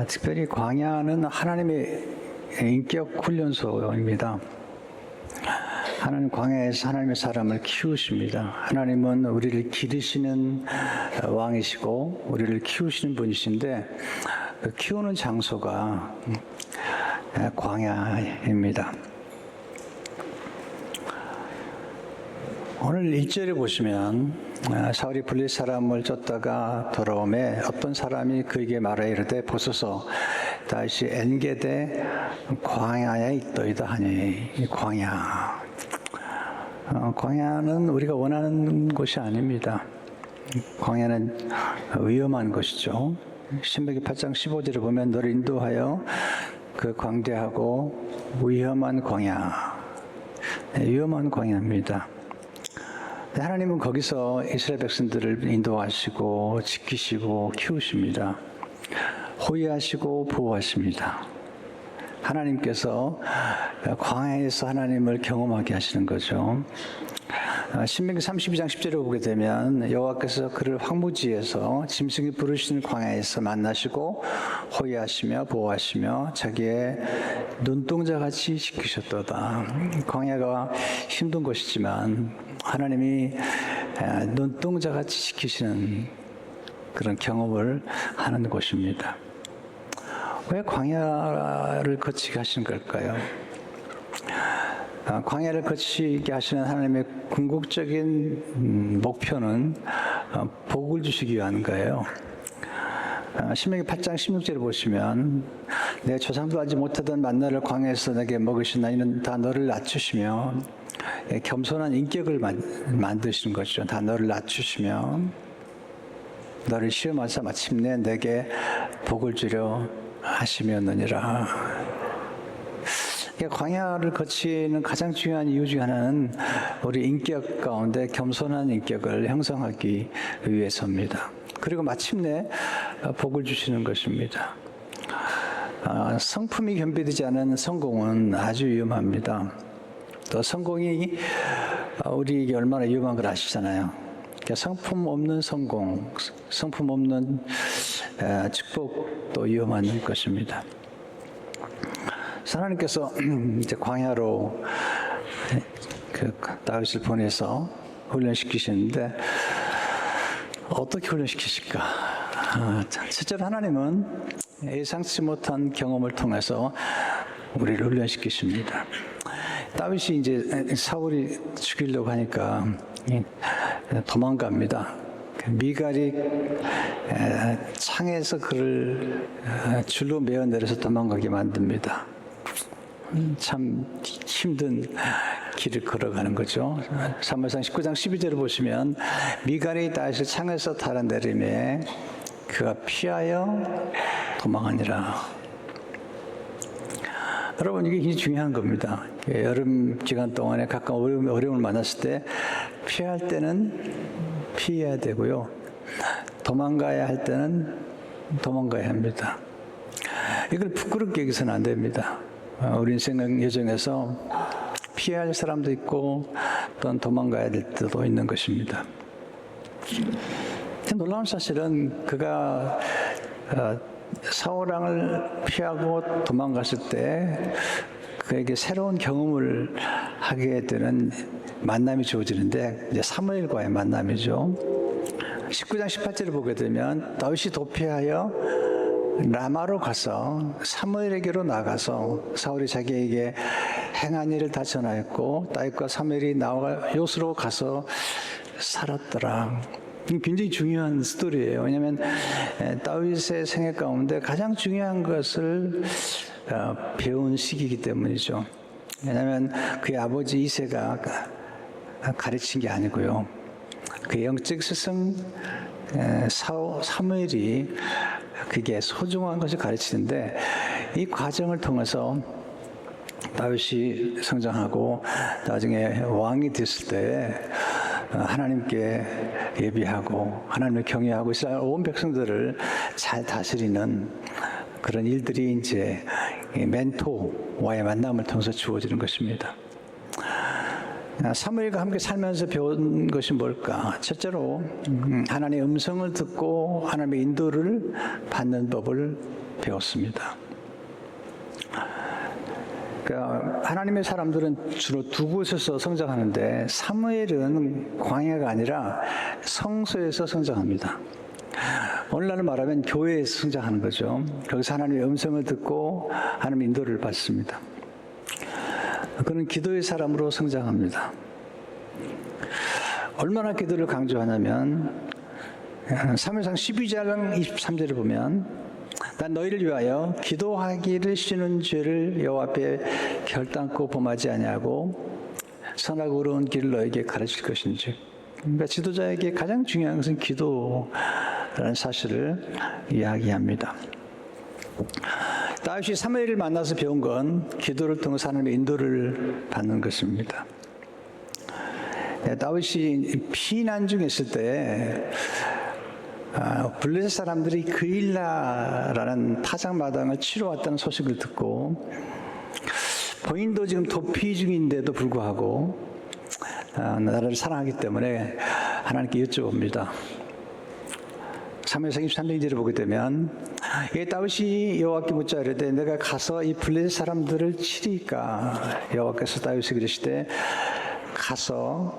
특별히 광야는 하나님의 인격 훈련소입니다. 하나님 광야에서 하나님의 사람을 키우십니다. 하나님은 우리를 기르시는 왕이시고 우리를 키우시는 분이신데 그 키우는 장소가 광야입니다. 오늘 1절에 보시면 사울이 블레셋 사람을 쫓다가 돌아오매 어떤 사람이 그에게 말하여 이르되 보소서 다시 엔게데 광야에 있더이다 하니. 이 광야는 우리가 원하는 곳이 아닙니다. 광야는 위험한 것이죠. 신명기 8장 15절에 보면 너를 인도하여 그 광대하고 위험한 광야, 위험한 광야입니다. 하나님은 거기서 이스라엘 백성들을 인도하시고 지키시고 키우십니다. 호위하시고 보호하십니다. 하나님께서 광야에서 하나님을 경험하게 하시는 거죠. 신명기 32장 10절에 보게 되면 여호와께서 그를 황무지에서 짐승이 부르시는 광야에서 만나시고 호위하시며 보호하시며 자기의 눈동자같이 지키셨도다. 광야가 힘든 것이지만 하나님이 눈동자같이 지키시는 그런 경험을 하는 곳입니다. 왜 광야를 거치게 하시는 걸까요? 광야를 거치게 하시는 하나님의 궁극적인 목표는 복을 주시기 위한 거예요. 신명기 8장 16절을 보시면 내 조상도 알지 못하던 만나를 광야에서 내게 먹으시나 이는 다 너를 낮추시며 겸손한 인격을 만드시는 것이죠. 다 너를 낮추시며 너를 시험하사 마침내 내게 복을 주려 하시면느니라. 광야를 거치는 가장 중요한 이유 중 하나는 우리 인격 가운데 겸손한 인격을 형성하기 위해서입니다. 그리고 마침내 복을 주시는 것입니다. 성품이 겸비되지 않은 성공은 아주 위험합니다. 또 성공이 우리에게 얼마나 위험한 걸 아시잖아요. 성품 없는 성공, 성품 없는 축복도 위험한 것입니다. 하나님께서 이제 광야로 다윗을 보내서 훈련시키시는데 어떻게 훈련시키실까? 실제로 하나님은 예상치 못한 경험을 통해서 우리를 훈련시키십니다. 다윗이 이제 사울이 죽이려고 하니까 도망갑니다. 미갈이 창에서 그를 줄로 메어 내려서 도망가게 만듭니다. 참 힘든 길을 걸어가는 거죠. 사무엘상 19장 12절을 보시면 미갈이 다윗을 창에서 달아내리매 그가 피하여 도망하니라. 여러분 이게 굉장히 중요한 겁니다. 여름 기간 동안에 가까운 어려움을 만났을 때 피할 때는 피해야 되고요. 도망가야 할 때는 도망가야 합니다. 이걸 부끄럽게 여기서는 안 됩니다. 우리 인생 여정에서 피해야 할 사람도 있고 또는 도망가야 될 때도 있는 것입니다. 놀라운 사실은 그가 사울왕을 피하고 도망갔을 때 그에게 새로운 경험을 하게 되는 만남이 주어지는데 이제 사무엘과의 만남이죠. 19장 18절을 보게 되면 다윗이 도피하여 라마로 가서 사무엘에게로 나가서 사울이 자기에게 행한 일을 다 전하였고 다윗과 사무엘이 나와 요스로 가서 살았더라. 굉장히 중요한 스토리예요. 왜냐하면 다윗의 생애 가운데 가장 중요한 것을 배운 시기이기 때문이죠. 왜냐하면 그의 아버지 이새가 가르친 게 아니고요. 그 영적 스승 사무엘이 그게 소중한 것을 가르치는데 이 과정을 통해서 다윗이 성장하고 나중에 왕이 됐을 때 하나님께 예비하고 하나님을 경외하고 이스라엘 온 백성들을 잘 다스리는 그런 일들이 이제 멘토와의 만남을 통해서 주어지는 것입니다. 사무엘과 함께 살면서 배운 것이 뭘까? 첫째로 하나님의 음성을 듣고 하나님의 인도를 받는 법을 배웠습니다. 그러니까 하나님의 사람들은 주로 두 곳에서 성장하는데 사무엘은 광야가 아니라 성소에서 성장합니다. 오늘날로 말하면 교회에서 성장하는 거죠. 거기서 하나님의 음성을 듣고 하나님의 인도를 받습니다. 그는 기도의 사람으로 성장합니다. 얼마나 기도를 강조하냐면 사무엘상 12장 23절을 보면 난 너희를 위하여 기도하기를 쉬는 죄를 여호와 앞에 결단코 범하지 아니하고 선하고 의로운 길을 너에게 가르칠 것인지. 그러니까 지도자에게 가장 중요한 것은 기도라는 사실을 이야기합니다. 다윗이 사무엘을 만나서 배운 건 기도를 통해서 하나님의 인도를 받는 것입니다. 다윗이 피난 중에 있을 때 블레셋 사람들이 그일라라는 타작마당을 치러 왔다는 소식을 듣고 본인도 지금 도피 중인데도 불구하고 나라를 사랑하기 때문에 하나님께 여쭤봅니다. 사무엘상 23장 2절을 보게 되면 다윗이 여호와께 묻자 이르되 내가 가서 이 블레셋 사람들을 치리까? 여호와께서 다윗에게 이르시되 가서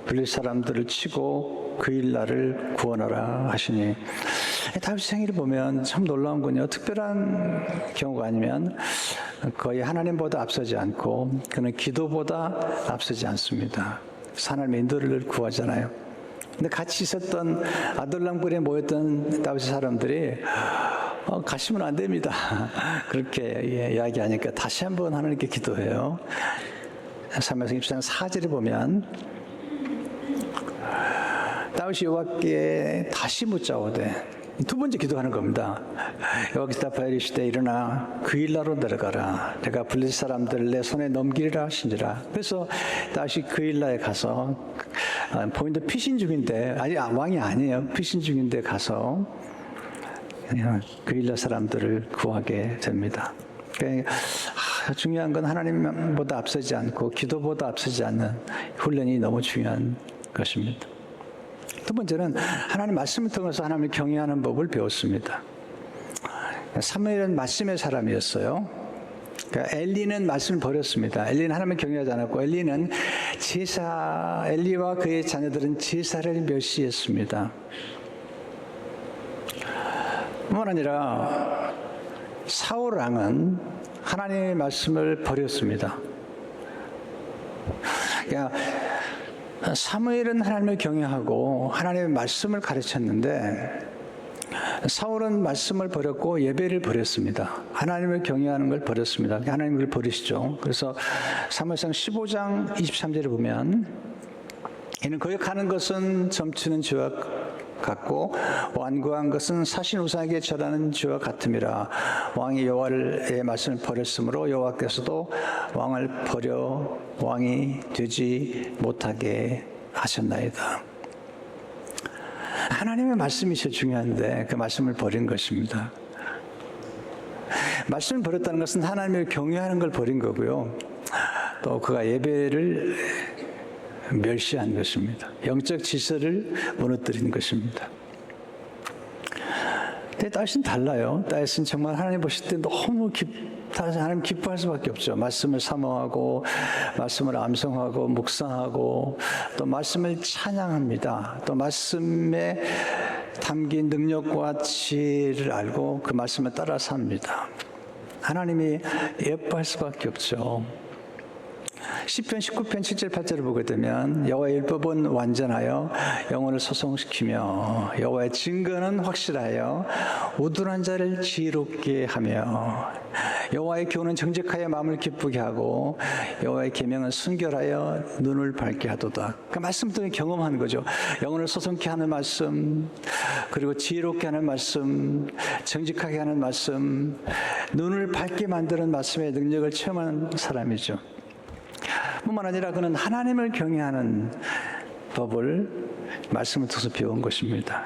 블레셋 사람들을 치고 그일라를 구원하라 하시니 다윗 생애를 보면 참 놀라운 건요. 특별한 경우가 아니면 거의 하나님보다 앞서지 않고 그는 기도보다 앞서지 않습니다. 하나님의 인도를 구하잖아요. 근데 같이 있었던 아둘람굴에 모였던 다윗의 사람들이 가시면 안 됩니다. 그렇게 이야기하니까 다시 한번 하나님께 기도해요. 사무엘상 24장 4절에 보면 다윗이 여호와께 다시 묻자오되 두 번째 기도하는 겁니다. 여호와께서 답하여 이르시되 일어나 그일라로 내려가라. 내가 블레셋 사람들을 내 손에 넘기리라 하시니라. 그래서 다윗이 그일라에 가서 본인도 피신 중인데 왕이 아니에요. 피신 중인데 가서 그일라 사람들을 구하게 됩니다. 그러니까 중요한 건 하나님보다 앞서지 않고 기도보다 앞서지 않는 훈련이 너무 중요한 것입니다. 두 번째는 하나님 말씀을 통해서 하나님을 경외하는 법을 배웠습니다. 사무엘은 말씀의 사람이었어요. 그러니까 엘리는 말씀을 버렸습니다. 엘리는 하나님을 경외하지 않았고 엘리는 엘리와 그의 자녀들은 제사를 멸시했습니다. 뿐만 아니라 사울 왕은 하나님의 말씀을 버렸습니다. 그러니까 사무엘은 하나님을 경외하고 하나님의 말씀을 가르쳤는데 사울은 말씀을 버렸고 예배를 버렸습니다. 하나님을 경외하는 걸 버렸습니다. 하나님을 버리시죠. 그래서 사무엘상 15장 23절에 보면 이는 거역하는 것은 점치는 죄와 같고 완고한 것은 사신 우상에게 절하는 죄와 같음이라. 왕이 여호와의 말씀을 버렸으므로 여호와께서도 왕을 버려 왕이 되지 못하게 하셨나이다. 하나님의 말씀이 제일 중요한데 그 말씀을 버린 것입니다. 말씀을 버렸다는 것은 하나님을 경외하는 걸 버린 거고요. 또 그가 예배를 멸시한 것입니다. 영적 질서를 무너뜨린 것입니다. 근데 다윗은 달라요. 다윗은 정말 하나님 보실 때 너무 하나님 기뻐할 수밖에 없죠. 말씀을 사모하고 말씀을 암송하고 묵상하고 또 말씀을 찬양합니다. 또 말씀에 담긴 능력과 지혜를 알고 그 말씀을 따라 삽니다. 하나님이 예뻐할 수밖에 없죠. 시편 19편 7절 8절을 보게 되면 여호와의 율법은 완전하여 영혼을 소송시키며 여호와의 증거는 확실하여 우둔한 자를 지혜롭게 하며 여호와의 교훈은 정직하여 마음을 기쁘게 하고 여호와의 계명은 순결하여 눈을 밝게 하도다. 그 말씀들은 경험하는 거죠. 영혼을 소송케 하는 말씀, 그리고 지혜롭게 하는 말씀, 정직하게 하는 말씀, 눈을 밝게 만드는 말씀의 능력을 체험하는 사람이죠. 뿐만 아니라 그는 하나님을 경외하는 법을 말씀을 통해서 배운 것입니다.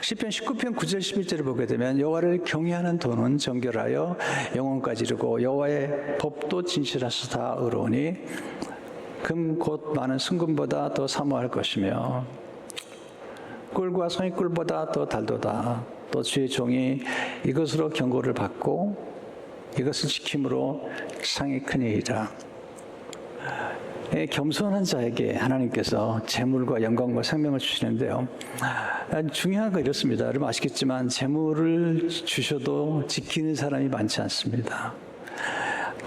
시편 19편 9절 11절을 보게 되면 여호와를 경외하는 도는 정결하여 영혼까지 이르고 여호와의 법도 진실하시다 의로우니 금 곧 많은 순금보다 더 사모할 것이며 꿀과 송이꿀보다 더 달도다. 또 주의 종이 이것으로 경고를 받고 이것을 지킴으로 상이 크니이다. 겸손한 자에게 하나님께서 재물과 영광과 생명을 주시는데요. 중요한 거 이렇습니다. 여러분 아시겠지만 재물을 주셔도 지키는 사람이 많지 않습니다.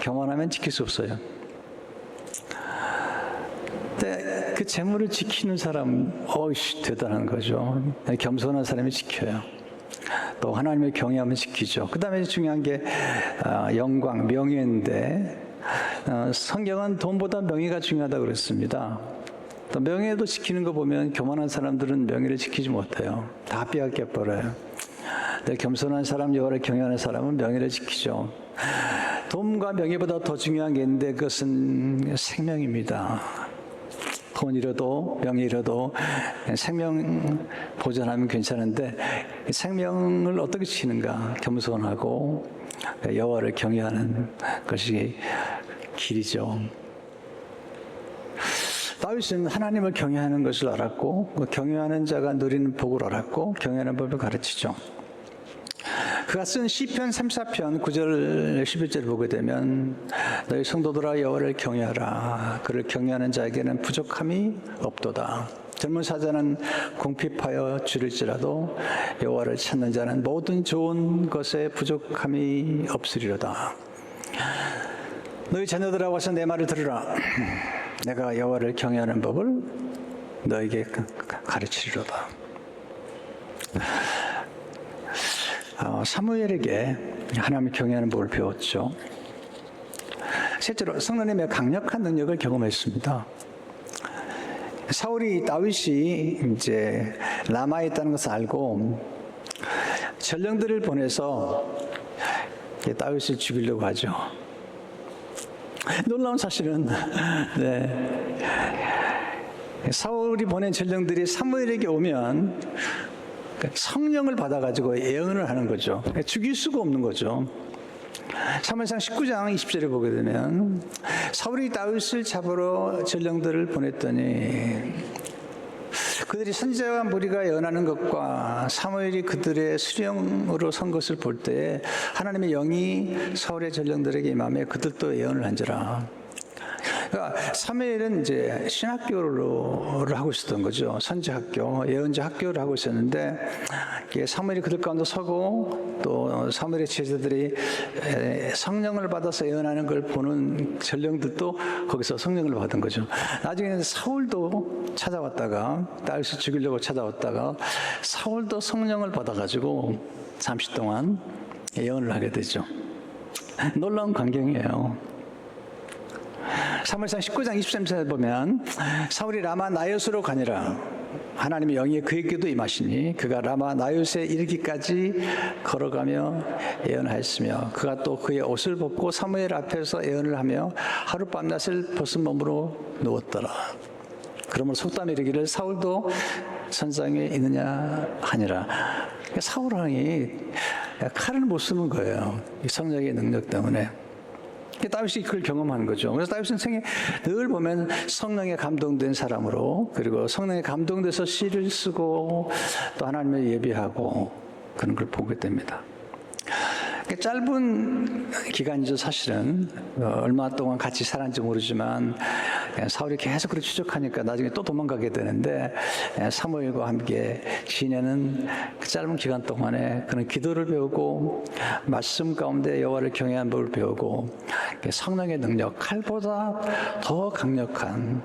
교만하면 지킬 수 없어요. 근데 그 재물을 지키는 사람, 대단한 거죠. 겸손한 사람이 지켜요. 또 하나님을 경외하면 지키죠. 그 다음에 중요한 게 영광, 명예인데 성경은 돈보다 명예가 중요하다고 그랬습니다. 또 명예도 지키는 거 보면 교만한 사람들은 명예를 지키지 못해요. 다 빼앗겨 버려요. 근데 겸손한 사람, 여호와를 경외하는 사람은 명예를 지키죠. 돈과 명예보다 더 중요한 게 있는데 그것은 생명입니다. 돈 잃어도 명예 잃어도 생명 보존하면 괜찮은데 생명을 어떻게 지키는가? 겸손하고 여호와를 경외하는 것이 길이죠. 다윗은 하나님을 경외하는 것을 알았고 경외하는 자가 누리는 복을 알았고 경외하는 법을 가르치죠. 그가 쓴 시편 34편 9절 11절을 보게 되면 너희 성도들아 여호와를 경외하라. 그를 경외하는 자에게는 부족함이 없도다. 젊은 사자는 궁핍하여 줄일지라도 여호와를 찾는 자는 모든 좋은 것에 부족함이 없으리로다. 너희 자녀들아 와서 내 말을 들으라. 내가 여호와를 경외하는 법을 너에게 가르치리로다. 사무엘에게 하나님을 경외하는 법을 배웠죠. 실제로 성령님의 강력한 능력을 경험했습니다. 사울이 다윗이 이제 라마에 있다는 것을 알고 전령들을 보내서 다윗을 죽이려고 하죠. 놀라운 사실은 사울이 보낸 전령들이 사무엘에게 오면 성령을 받아가지고 예언을 하는 거죠. 죽일 수가 없는 거죠. 사무엘상 19장 20절에 보게 되면 사울이 다윗을 잡으러 전령들을 보냈더니 그들이 선지자와 무리가 예언하는 것과 사무엘이 그들의 수령으로 선 것을 볼 때 하나님의 영이 사울의 전령들에게 임하며 그들도 예언을 한지라. 그러니까 사무엘은 이제 신학교를 하고 있었던 거죠. 선지학교, 예언자 학교를 하고 있었는데 사무엘이 그들 가운데 서고 또 사무엘의 제자들이 성령을 받아서 예언하는 걸 보는 전령들도 거기서 성령을 받은 거죠. 나중에는 사울도 찾아왔다가 다윗을 죽이려고 찾아왔다가 사울도 성령을 받아가지고 잠시 동안 예언을 하게 되죠. 놀라운 광경이에요. 사무엘상 19장 23절에 보면 사울이 라마 나요스로 가니라. 하나님의 영이 그에게도 임하시니 그가 라마 나요스에 이르기까지 걸어가며 예언하였으며 그가 또 그의 옷을 벗고 사무엘 앞에서 예언을 하며 하룻밤낮을 벗은 몸으로 누웠더라. 그러므로 속담에 이르기를 사울도 선상에 있느냐 하니라. 사울 왕이 칼을 못 쓰는 거예요. 이 성령의 능력 때문에. 다윗이 그걸 경험하는 거죠. 그래서 다윗은 생에 늘 보면 성령에 감동된 사람으로 그리고 성령에 감동돼서 시를 쓰고 또 하나님을 예배하고 그런 걸 보게 됩니다. 짧은 기간이죠. 사실은 얼마 동안 같이 살았는지 모르지만 사울이 계속 그렇게 추적하니까 나중에 또 도망가게 되는데 사무엘과 함께 지내는 그 짧은 기간 동안에 그런 기도를 배우고 말씀 가운데 여호와를 경외하는 법을 배우고 성령의 능력, 칼보다 더 강력한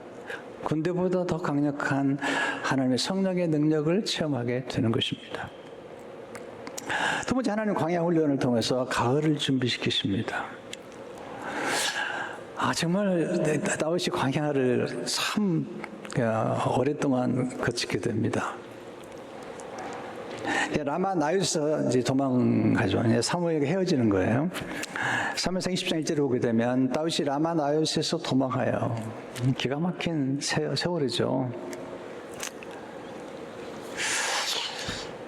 군대보다 더 강력한 하나님의 성령의 능력을 체험하게 되는 것입니다. 두 번째, 하나님 광야 훈련을 통해서 가을을 준비시키십니다. 정말 다윗이 광야를 참 오랫동안 거치게 됩니다. 라마 나요스에서 이제 도망가죠. 사무엘에게 헤어지는 거예요. 사무엘상 20장 1절을 보게 되면 다윗이 라마 나요스에서 도망가요. 기가 막힌 세월이죠.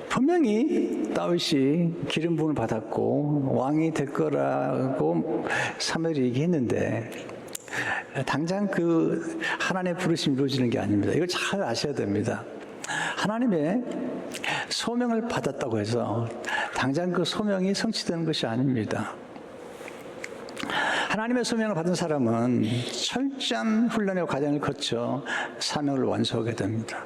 분명히 다윗이 기름 부음을 받았고 왕이 될 거라고 사무엘이 얘기했는데 당장 그 하나님의 부르심이 이루어지는 게 아닙니다. 이걸 잘 아셔야 됩니다. 하나님의 소명을 받았다고 해서 당장 그 소명이 성취되는 것이 아닙니다. 하나님의 소명을 받은 사람은 철저한 훈련의 과정을 거쳐 사명을 완수하게 됩니다.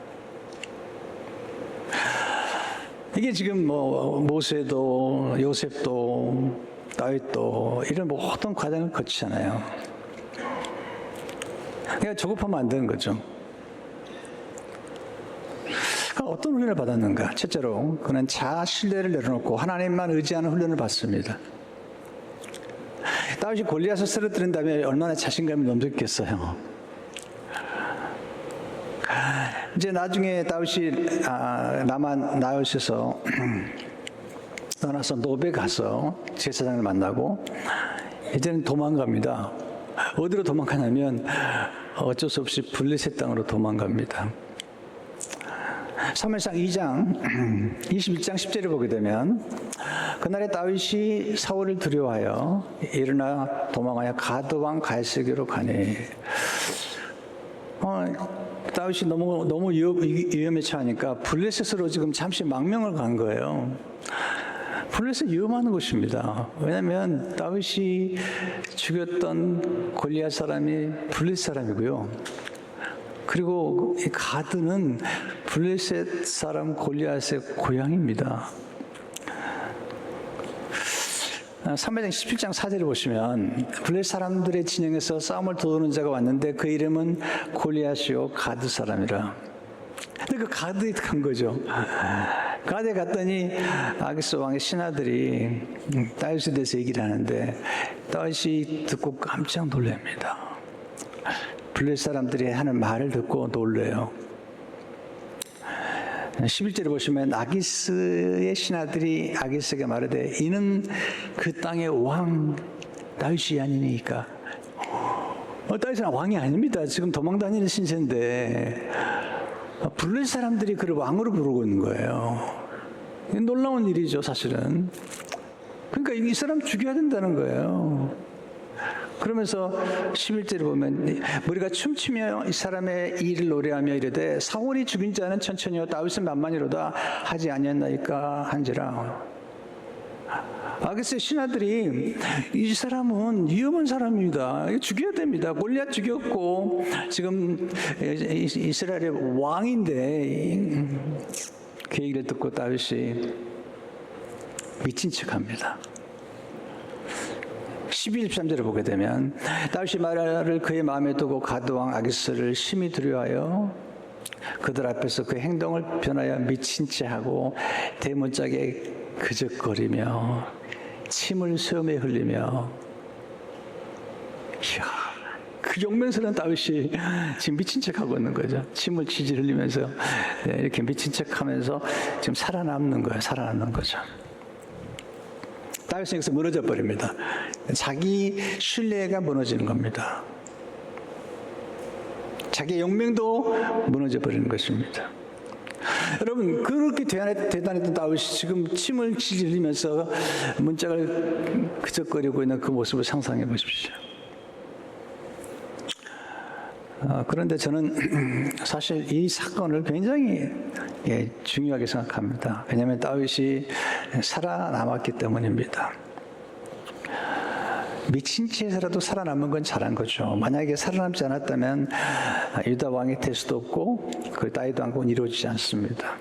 이게 지금 뭐 모세도 요셉도 다윗도 이런 모든 과정을 거치잖아요. 그러니까 조급하면 안 되는 거죠. 어떤 훈련을 받았는가? 첫째로 그는 자아 신뢰를 내려놓고 하나님만 의지하는 훈련을 받습니다. 다윗이 골리앗을 쓰러뜨린 다음에 얼마나 자신감이 넘쳤겠어요. 이제 나중에 다윗이 나웃에서 떠나서 노베 가서 제사장을 만나고 이제는 도망갑니다. 어디로 도망가냐면 어쩔 수 없이 블레셋 땅으로 도망갑니다. 사무엘상 2장 21장 10절을 보게 되면 그날에 다윗이 사울을 두려워하여 일어나 도망하여 가드 왕 갈세기로 가니 다윗이 너무 위험에 처하니까 블레셋으로 지금 잠시 망명을 간 거예요. 블레셋 위험한 곳입니다. 왜냐하면 다윗이 죽였던 골리앗 사람이 블레셋 사람이고요. 그리고 이 가드는 블레셋 사람 골리앗의 고향입니다. 사무엘상 17장 4절을 보시면 블레셋 사람들의 진영에서 싸움을 도우는 자가 왔는데 그 이름은 골리앗이요 가드 사람이라. 근데 그 가드에 간 거죠. 가드에 갔더니 아기스 왕의 신하들이 다윗에 대해서 얘기를 하는데 다윗이 듣고 깜짝 놀랍니다. 블레셋 사람들이 하는 말을 듣고 놀래요. 11절에 보시면 아기스의 신하들이 아기스에게 말하되 이는 그 땅의 왕 다윗이 아니니까. 다윗은 왕이 아닙니다. 지금 도망다니는 신세인데 블레셋 사람들이 그를 왕으로 부르고 있는 거예요. 놀라운 일이죠, 사실은. 그러니까 이 사람 죽여야 된다는 거예요. 그러면서 11절에 보면 우리가 춤추며 이 사람의 일을 노래하며 이르되 사울이 죽인 자는 천천히요 다윗은 만만히로다 하지 아니었나이까 한지라. 아기스의 신하들이 이 사람은 위험한 사람입니다. 죽여야 됩니다. 골리앗 죽였고 지금 이스라엘의 왕인데 그 얘기를 듣고 다윗이 미친 척합니다. 12, 13절을 보게 되면 다윗이 말을 그의 마음에 두고 가드왕 아기스를 심히 두려워하여 그들 앞에서 그 행동을 변하여 미친 채하고 대문짝에 그적거리며 침을 수염에 흘리며 이야, 그 용맹스러운 다윗이 지금 미친 척하고 있는 거죠. 침을 치질 흘리면서 이렇게 미친 척하면서 지금 살아남는 거예요. 살아남는 거죠. 다윗은 여기서 무너져 버립니다. 자기 신뢰가 무너지는 겁니다. 자기 용맹도 무너져 버리는 것입니다. 여러분 그렇게 대단했던 다윗이 지금 침을 찔리면서 문짝을 그적거리고 있는 그 모습을 상상해 보십시오. 그런데 저는 사실 이 사건을 굉장히 중요하게 생각합니다. 왜냐하면 다윗이 살아남았기 때문입니다. 미친 채에서라도 살아남은 건 잘한 거죠. 만약에 살아남지 않았다면 유다 왕이 될 수도 없고 그 다윗 왕국은 이루어지지 않습니다.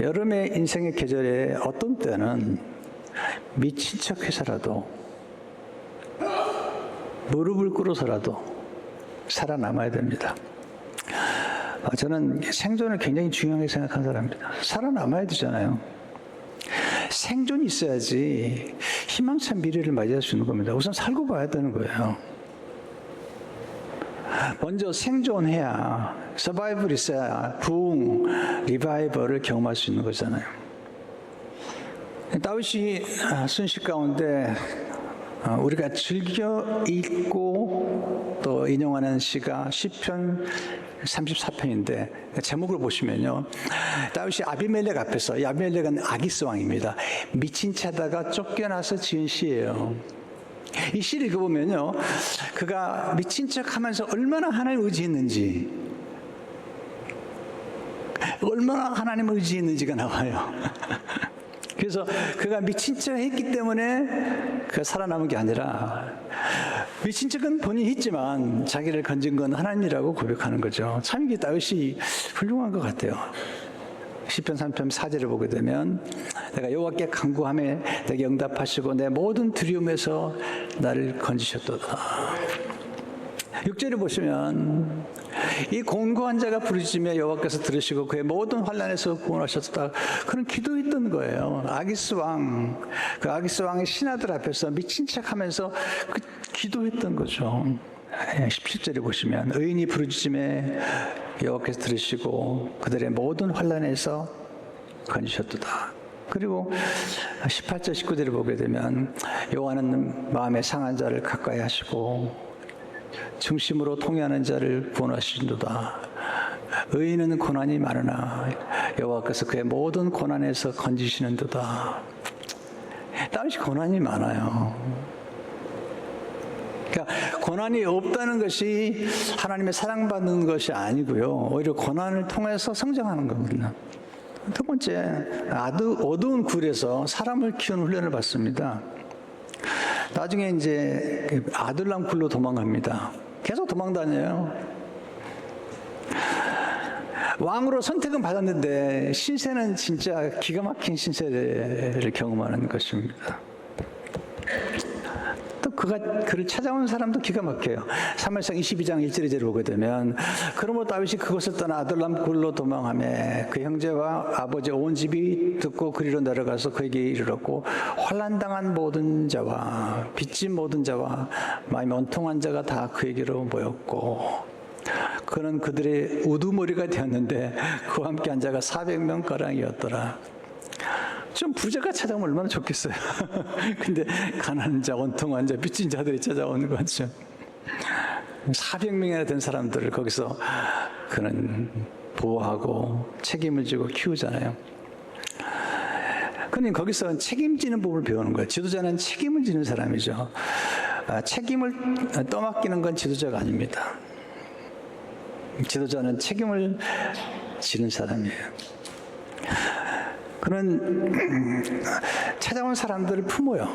여름의 인생의 계절에 어떤 때는 미친 척해서라도 무릎을 꿇어서라도 살아남아야 됩니다. 저는 생존을 굉장히 중요하게 생각하는 사람입니다. 살아남아야 되잖아요. 생존이 있어야지 희망찬 미래를 맞이할 수 있는 겁니다. 우선 살고 봐야 되는 거예요. 먼저 생존해야, 서바이벌이 있어야 부흥, 리바이벌을 경험할 수 있는 거잖아요. 다윗이 순식 가운데 우리가 즐겨 읽고 또 인용하는 시가 시편 34편인데 제목을 보시면요. 다윗이 아비멜렉 앞에서, 아비멜렉은 아기스 왕입니다. 미친 채다가 쫓겨나서 지은 시예요. 이 시를 읽어보면요, 그가 미친 척하면서 얼마나 하나님을 의지했는지, 얼마나 하나님을 의지했는지가 나와요. 그래서 그가 미친 척 했기 때문에 그가 살아남은 게 아니라, 미친 척은 본인이 했지만 자기를 건진 건 하나님이라고 고백하는 거죠. 참 이게 다윗이 훌륭한 것 같아요. 시편 3편 4절을 보게 되면, 내가 여호와께 간구하매 내게 응답하시고 내 모든 두려움에서 나를 건지셨도다. 6절을 보시면, 이 곤고한 자가 부르짖으며 여호와께서 들으시고 그의 모든 환난에서 구원하셨다. 그런 기도했던 거예요. 아기스 왕, 그 아기스 왕의 신하들 앞에서 미친 척하면서 그 기도했던 거죠. 17절에 보시면, 의인이 부르짖음에 여호와께서 들으시고 그들의 모든 환난에서 건지셨도다. 그리고 18절 19절을 보게 되면, 여호와는 마음에 상한 자를 가까이 하시고 중심으로 통회하는 자를 구원하시는도다. 의인은 고난이 많으나 여호와께서 그의 모든 고난에서 건지시는도다. 다윗이 고난이 많아요. 그러니까 고난이 없다는 것이 하나님의 사랑받는 것이 아니고요, 오히려 고난을 통해서 성장하는 거거든요. 두 번째, 어두운 굴에서 사람을 키우는 훈련을 받습니다. 나중에 이제 아둘람 굴로 도망갑니다. 계속 도망다녀요. 왕으로 선택은 받았는데 신세는 진짜 기가 막힌 신세를 경험하는 것입니다. 또 그를 찾아온 사람도 기가 막혀요. 사무엘상 22장 1절에 제를 보게 되면, 그러므로 다윗이 그곳을 떠나 아둘람 굴로 도망하며 그 형제와 아버지 온 집이 듣고 그리로 내려가서 그에게 이르렀고, 환난당한 모든 자와 빚진 모든 자와 마음이 온통한 자가 다 그에게로 모였고, 그는 그들의 우두머리가 되었는데 그와 함께 한 자가 400명가량이었더라. 좀 부자가 찾아오면 얼마나 좋겠어요. 근데 가난한 자, 원통한 자, 빚진 자들이 찾아오는 거죠. 400명이나 된 사람들을 거기서 그는 보호하고 책임을 지고 키우잖아요. 그는 거기서 책임지는 법을 배우는 거예요. 지도자는 책임을 지는 사람이죠. 책임을 떠맡기는 건 지도자가 아닙니다. 지도자는 책임을 지는 사람이에요. 그는 찾아온 사람들을 품어요.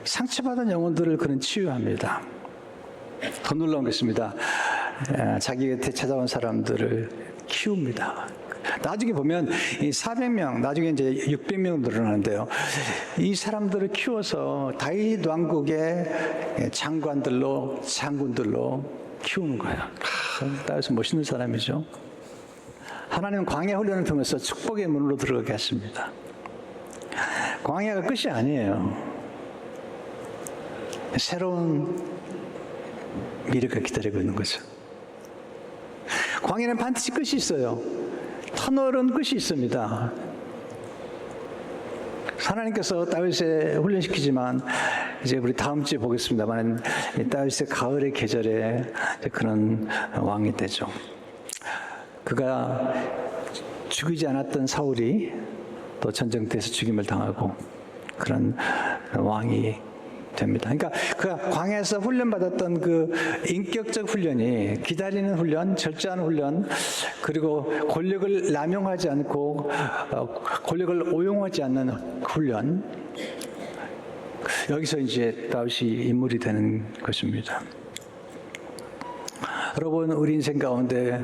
상처받은 영혼들을 그는 치유합니다. 더 놀라운 것입니다. 자기 곁에 찾아온 사람들을 키웁니다. 나중에 보면 이 400명, 나중에 이제 600명 늘어나는데요. 이 사람들을 키워서 다윗 왕국의 장관들로, 장군들로 키우는 거예요. 다윗은 멋있는 사람이죠. 하나님은 광야 훈련을 통해서 축복의 문으로 들어가게 하십니다. 광야가 끝이 아니에요. 새로운 미래가 기다리고 있는 거죠. 광야는 반드시 끝이 있어요. 터널은 끝이 있습니다. 하나님께서 다윗을 훈련시키지만, 이제 우리 다음 주에 보겠습니다만, 다윗의 가을의 계절에 그런 왕이 되죠. 그가 죽이지 않았던 사울이 또 전쟁터에서 죽임을 당하고 그런 왕이 됩니다. 그러니까 그가 광야에서 훈련받았던 그 인격적 훈련이, 기다리는 훈련, 절제하는 훈련, 그리고 권력을 남용하지 않고 권력을 오용하지 않는 훈련, 여기서 이제 다윗이 인물이 되는 것입니다. 여러분, 우리 인생 가운데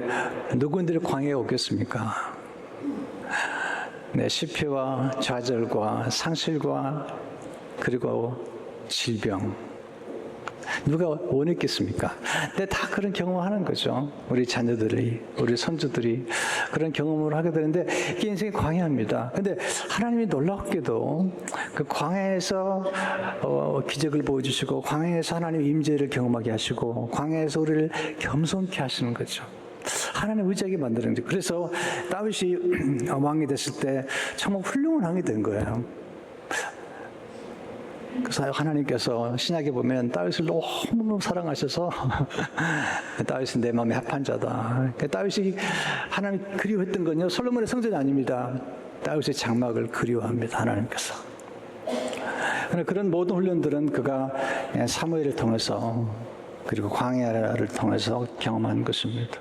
누구들이 광야에 오겠습니까? 네, 실패와 좌절과 상실과 그리고 질병, 누가 원했겠습니까? 근데 다 그런 경험을 하는 거죠. 우리 자녀들이, 우리 손주들이 그런 경험을 하게 되는데, 이게 인생의 광야입니다. 근데 하나님이 놀랍게도 그 광야에서 기적을 보여주시고, 광야에서 하나님의 임재를 경험하게 하시고, 광야에서 우리를 겸손케 하시는 거죠. 하나님 의지하게 만드는 거죠. 그래서 다윗이 왕이 됐을 때 정말 훌륭한 왕이 된 거예요. 그래서 하나님께서 신약에 보면 다윗을 너무너무 사랑하셔서 다윗은 내 마음에 합한 자다. 다윗이 하나님 그리워했던 건요, 솔로몬의 성전이 아닙니다. 다윗의 장막을 그리워합니다. 하나님께서. 그런 모든 훈련들은 그가 사무엘을 통해서 그리고 광야를 통해서 경험한 것입니다.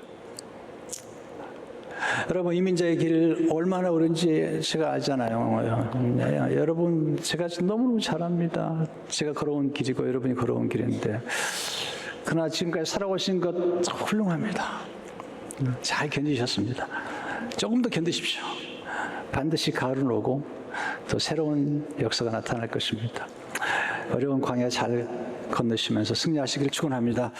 여러분, 이민자의 길을 얼마나 오른지 제가 알잖아요. 여러분, 제가 너무너무 잘 압니다. 제가 걸어온 길이고 여러분이 걸어온 길인데, 그러나 지금까지 살아오신 것 훌륭합니다. 잘 견디셨습니다. 조금 더 견디십시오. 반드시 가을은 오고 또 새로운 역사가 나타날 것입니다. 어려운 광야 잘 건너시면서 승리하시기를 축원합니다.